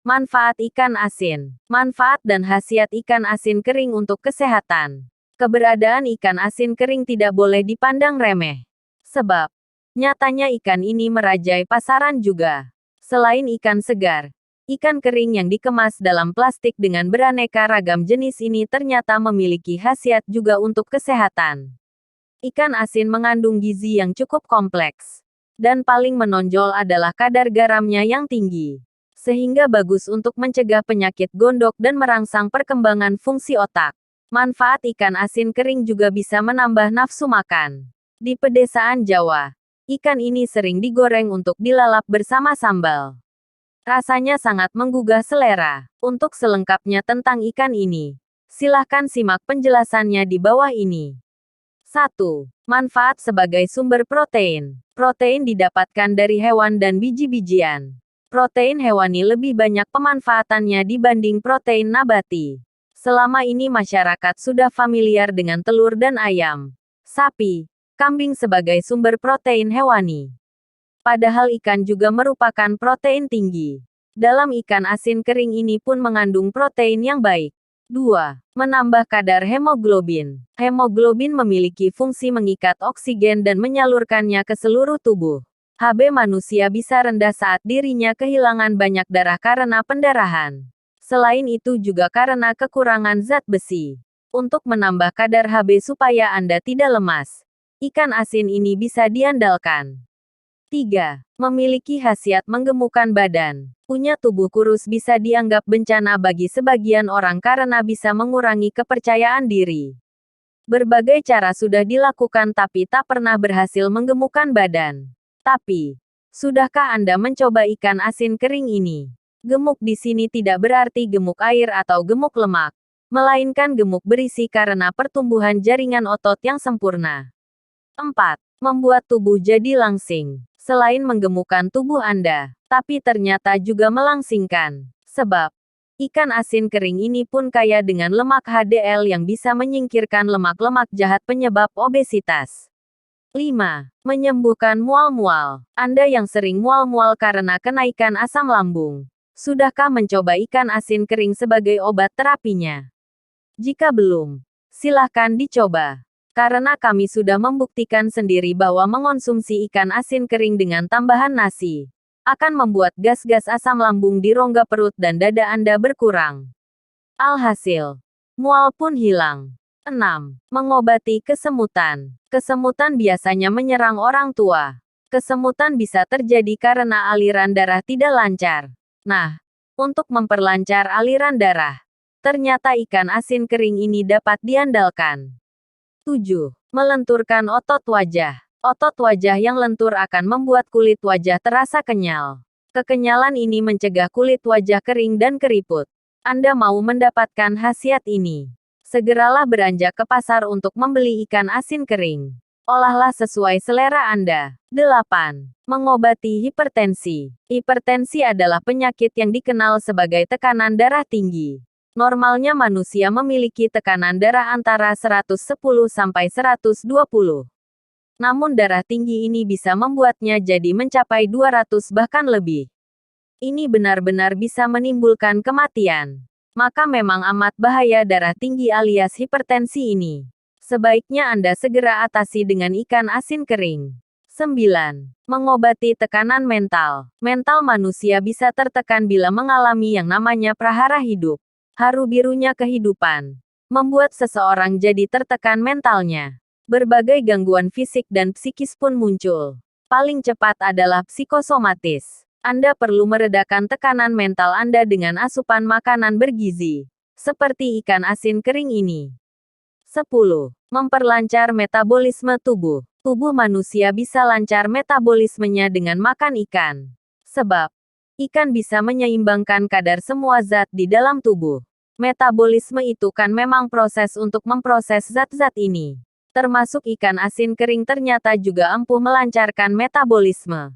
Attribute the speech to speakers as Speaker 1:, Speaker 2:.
Speaker 1: Manfaat ikan asin. Manfaat dan khasiat ikan asin kering untuk kesehatan. Keberadaan ikan asin kering tidak boleh dipandang remeh. Sebab, nyatanya ikan ini merajai pasaran juga. Selain ikan segar, ikan kering yang dikemas dalam plastik dengan beraneka ragam jenis ini ternyata memiliki khasiat juga untuk kesehatan. Ikan asin mengandung gizi yang cukup kompleks. Dan paling menonjol adalah kadar garamnya yang tinggi. Sehingga bagus untuk mencegah penyakit gondok dan merangsang perkembangan fungsi otak. Manfaat ikan asin kering juga bisa menambah nafsu makan. Di pedesaan Jawa, ikan ini sering digoreng untuk dilalap bersama sambal. Rasanya sangat menggugah selera. Untuk selengkapnya tentang ikan ini, silahkan simak penjelasannya di bawah ini. 1. Manfaat sebagai sumber protein. Protein didapatkan dari hewan dan biji-bijian. Protein hewani lebih banyak pemanfaatannya dibanding protein nabati. Selama ini masyarakat sudah familiar dengan telur dan ayam, sapi, kambing sebagai sumber protein hewani. Padahal ikan juga merupakan protein tinggi. Dalam ikan asin kering ini pun mengandung protein yang baik. 2. Menambah kadar hemoglobin. Hemoglobin memiliki fungsi mengikat oksigen dan menyalurkannya ke seluruh tubuh. HB manusia bisa rendah saat dirinya kehilangan banyak darah karena pendarahan. Selain itu juga karena kekurangan zat besi. Untuk menambah kadar HB supaya Anda tidak lemas, ikan asin ini bisa diandalkan. 3. Memiliki khasiat menggemukkan badan. Punya tubuh kurus bisa dianggap bencana bagi sebagian orang karena bisa mengurangi kepercayaan diri. Berbagai cara sudah dilakukan tapi tak pernah berhasil menggemukkan badan. Tapi, sudahkah Anda mencoba ikan asin kering ini? Gemuk di sini tidak berarti gemuk air atau gemuk lemak, melainkan gemuk berisi karena pertumbuhan jaringan otot yang sempurna. 4. Membuat tubuh jadi langsing. Selain menggemukkan tubuh Anda, tapi ternyata juga melangsingkan. Sebab, ikan asin kering ini pun kaya dengan lemak HDL yang bisa menyingkirkan lemak-lemak jahat penyebab obesitas. 5. Menyembuhkan mual-mual. Anda yang sering mual-mual karena kenaikan asam lambung, sudahkah mencoba ikan asin kering sebagai obat terapinya? Jika belum, silahkan dicoba. Karena kami sudah membuktikan sendiri bahwa mengonsumsi ikan asin kering dengan tambahan nasi akan membuat gas-gas asam lambung di rongga perut dan dada Anda berkurang. Alhasil, mual pun hilang. 6. Mengobati kesemutan. Kesemutan biasanya menyerang orang tua. Kesemutan bisa terjadi karena aliran darah tidak lancar. Nah, untuk memperlancar aliran darah, ternyata ikan asin kering ini dapat diandalkan. 7. Melenturkan otot wajah. Otot wajah yang lentur akan membuat kulit wajah terasa kenyal. Kekenyalan ini mencegah kulit wajah kering dan keriput. Anda mau mendapatkan khasiat ini? Segeralah beranjak ke pasar untuk membeli ikan asin kering. Olahlah sesuai selera Anda. 8. Mengobati hipertensi. Hipertensi adalah penyakit yang dikenal sebagai tekanan darah tinggi. Normalnya manusia memiliki tekanan darah antara 110 sampai 120. Namun darah tinggi ini bisa membuatnya jadi mencapai 200 bahkan lebih. Ini benar-benar bisa menimbulkan kematian. Maka memang amat bahaya darah tinggi alias hipertensi ini. Sebaiknya Anda segera atasi dengan ikan asin kering. 9. Mengobati tekanan mental. Mental manusia bisa tertekan bila mengalami yang namanya prahara hidup. Haru birunya kehidupan membuat seseorang jadi tertekan mentalnya. Berbagai gangguan fisik dan psikis pun muncul. Paling cepat adalah psikosomatis. Anda perlu meredakan tekanan mental Anda dengan asupan makanan bergizi, seperti ikan asin kering ini. 10. Memperlancar metabolisme tubuh. Tubuh manusia bisa lancar metabolismenya dengan makan ikan. Sebab, ikan bisa menyeimbangkan kadar semua zat di dalam tubuh. Metabolisme itu kan memang proses untuk memproses zat-zat ini. Termasuk ikan asin kering ternyata juga ampuh melancarkan metabolisme.